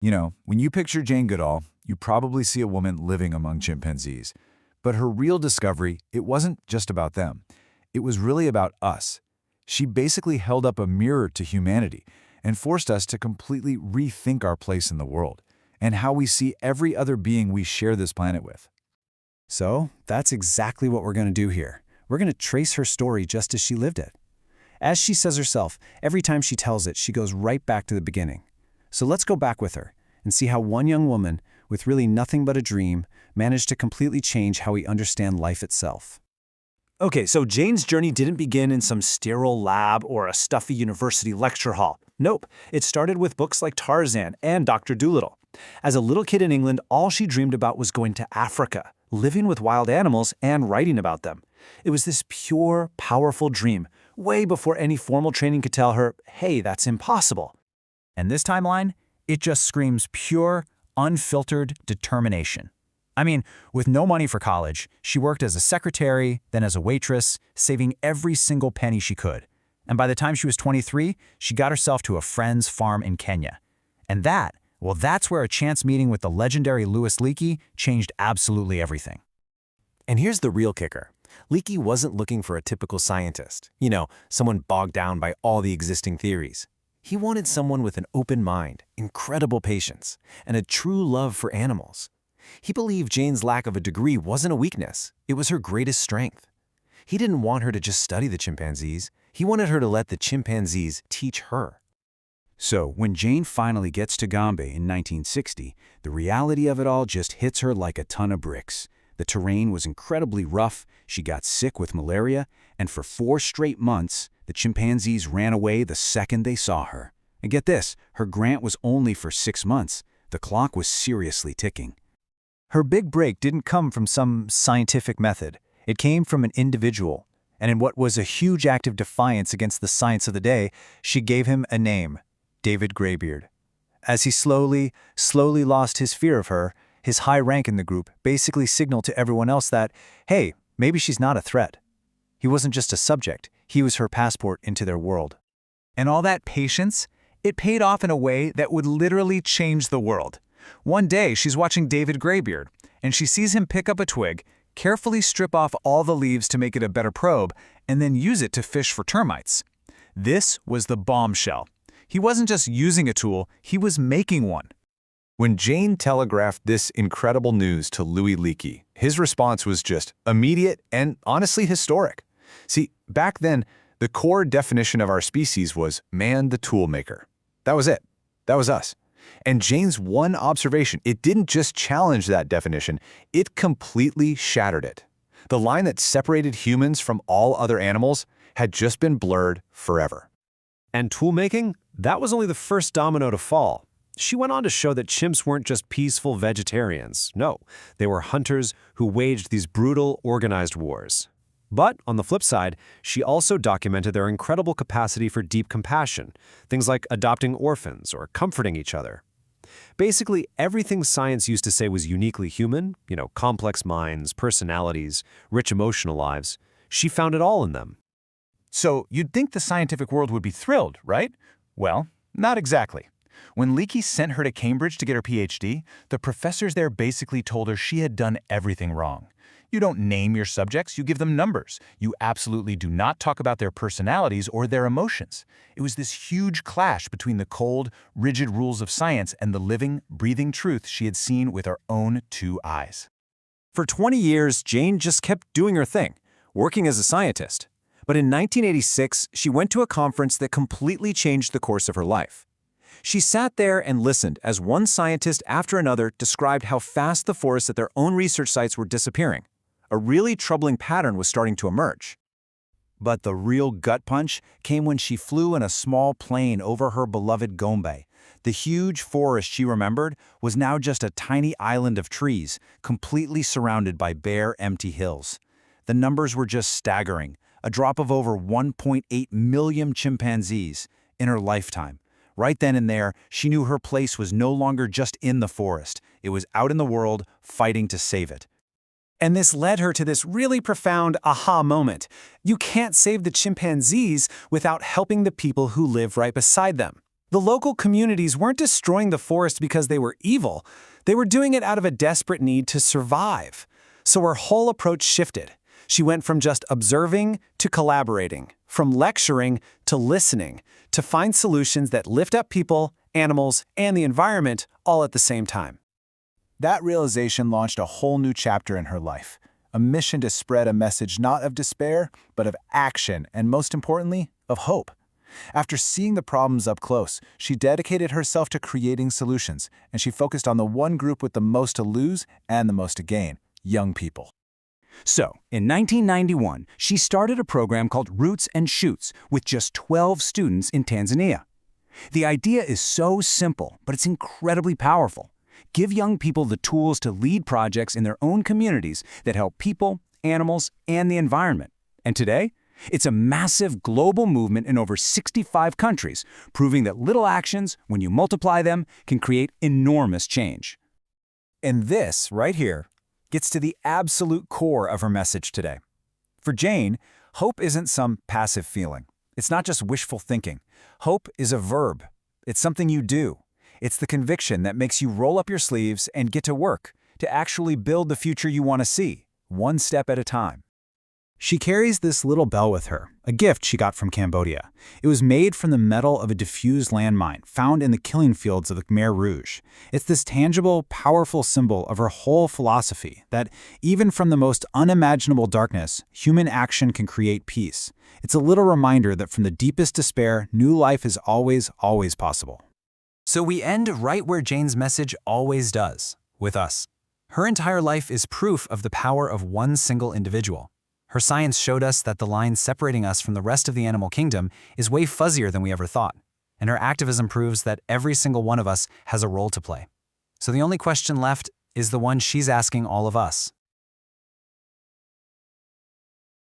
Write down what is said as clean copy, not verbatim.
You know, when you picture Jane Goodall, you probably see a woman living among chimpanzees. But her real discovery, it wasn't just about them. It was really about us. She basically held up a mirror to humanity and forced us to completely rethink our place in the world and how we see every other being we share this planet with. So, that's exactly what we're going to do here. We're going to trace her story just as she lived it. As she says herself, every time she tells it, she goes right back to the beginning. So let's go back with her and see how one young woman, with really nothing but a dream, managed to completely change how we understand life itself. Okay, so Jane's journey didn't begin in some sterile lab or a stuffy university lecture hall. Nope, it started with books like Tarzan and Dr. Dolittle. As a little kid in England, all she dreamed about was going to Africa, living with wild animals and writing about them. It was this pure, powerful dream, way before any formal training could tell her, hey, that's impossible. And this timeline, it just screams pure, unfiltered determination. I mean, with no money for college, she worked as a secretary, then as a waitress, saving every single penny she could. And by the time she was 23, she got herself to a friend's farm in Kenya. And that's where a chance meeting with the legendary Louis Leakey changed absolutely everything. And here's the real kicker. Leakey wasn't looking for a typical scientist, someone bogged down by all the existing theories. He wanted someone with an open mind, incredible patience, and a true love for animals. He believed Jane's lack of a degree wasn't a weakness, it was her greatest strength. He didn't want her to just study the chimpanzees, he wanted her to let the chimpanzees teach her. So, when Jane finally gets to Gombe in 1960, the reality of it all just hits her like a ton of bricks. The terrain was incredibly rough, she got sick with malaria, and for 4 straight months, the chimpanzees ran away the second they saw her. And get this, her grant was only for 6 months. The clock was seriously ticking. Her big break didn't come from some scientific method. It came from an individual. And in what was a huge act of defiance against the science of the day, she gave him a name, David Greybeard. As he slowly lost his fear of her, his high rank in the group basically signaled to everyone else that, hey, maybe she's not a threat. He wasn't just a subject, he was her passport into their world. And all that patience, it paid off in a way that would literally change the world. One day, she's watching David Greybeard, and she sees him pick up a twig, carefully strip off all the leaves to make it a better probe, and then use it to fish for termites. This was the bombshell. He wasn't just using a tool, he was making one. When Jane telegraphed this incredible news to Louis Leakey, his response was just immediate and honestly historic. See, back then, the core definition of our species was man the tool maker. That was it. That was us. And Jane's one observation, it didn't just challenge that definition, it completely shattered it. The line that separated humans from all other animals had just been blurred forever. And tool-making? That was only the first domino to fall. She went on to show that chimps weren't just peaceful vegetarians. No, they were hunters who waged these brutal, organized wars. But, on the flip side, she also documented their incredible capacity for deep compassion, things like adopting orphans or comforting each other. Basically, everything science used to say was uniquely human, complex minds, personalities, rich emotional lives, she found it all in them. So you'd think the scientific world would be thrilled, right? Well, not exactly. When Leakey sent her to Cambridge to get her PhD, the professors there basically told her she had done everything wrong. You don't name your subjects, you give them numbers. You absolutely do not talk about their personalities or their emotions. It was this huge clash between the cold, rigid rules of science and the living, breathing truth she had seen with her own 2 eyes. For 20 years, Jane just kept doing her thing, working as a scientist. But in 1986, she went to a conference that completely changed the course of her life. She sat there and listened as one scientist after another described how fast the forests at their own research sites were disappearing. A really troubling pattern was starting to emerge. But the real gut punch came when she flew in a small plane over her beloved Gombe. The huge forest she remembered was now just a tiny island of trees, completely surrounded by bare, empty hills. The numbers were just staggering, a drop of over 1.8 million chimpanzees in her lifetime. Right then and there, she knew her place was no longer just in the forest. It was out in the world, fighting to save it. And this led her to this really profound aha moment. You can't save the chimpanzees without helping the people who live right beside them. The local communities weren't destroying the forest because they were evil. They were doing it out of a desperate need to survive. So her whole approach shifted. She went from just observing to collaborating, from lecturing to listening, to find solutions that lift up people, animals, and the environment all at the same time. That realization launched a whole new chapter in her life, a mission to spread a message not of despair, but of action, and most importantly, of hope. After seeing the problems up close, she dedicated herself to creating solutions, and she focused on the one group with the most to lose and the most to gain: young people. So, in 1991, she started a program called Roots and Shoots with just 12 students in Tanzania. The idea is so simple, but it's incredibly powerful. Give young people the tools to lead projects in their own communities that help people, animals, and the environment. And today, it's a massive global movement in over 65 countries, proving that little actions, when you multiply them, can create enormous change. And this, right here, gets to the absolute core of her message today. For Jane, hope isn't some passive feeling. It's not just wishful thinking. Hope is a verb. It's something you do. It's the conviction that makes you roll up your sleeves and get to work, to actually build the future you want to see, one step at a time. She carries this little bell with her, a gift she got from Cambodia. It was made from the metal of a diffused landmine found in the killing fields of the Khmer Rouge. It's this tangible, powerful symbol of her whole philosophy that, even from the most unimaginable darkness, human action can create peace. It's a little reminder that from the deepest despair, new life is always, always possible. So we end right where Jane's message always does, with us. Her entire life is proof of the power of one single individual. Her science showed us that the line separating us from the rest of the animal kingdom is way fuzzier than we ever thought. And her activism proves that every single one of us has a role to play. So the only question left is the one she's asking all of us.